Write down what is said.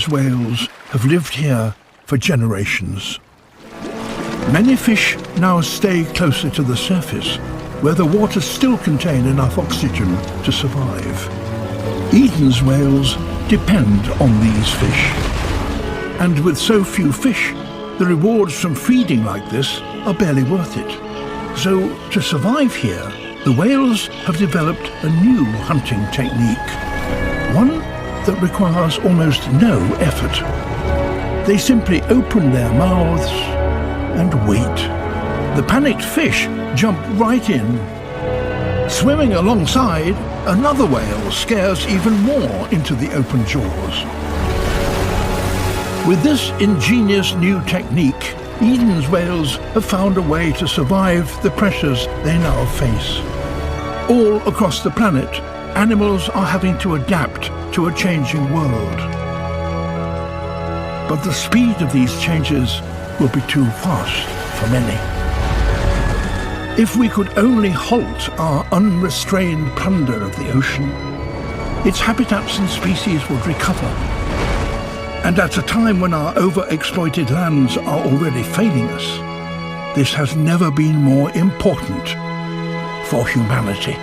Eden's whales have lived here for generations. Many fish now stay closer to the surface, where the waters still contain enough oxygen to survive. Eden's whales depend on these fish. And with so few fish, the rewards from feeding like this are barely worth it. So, to survive here, the whales have developed a new hunting technique. One that requires almost no effort. They simply open their mouths and wait. The panicked fish jump right in. Swimming alongside, another whale scares even more into the open jaws. With this ingenious new technique, Eden's whales have found a way to survive the pressures they now face. All across the planet, animals are having to adapt to a changing world. But the speed of these changes will be too fast for many. If we could only halt our unrestrained plunder of the ocean, its habitats and species would recover. And at a time when our overexploited lands are already failing us, this has never been more important for humanity.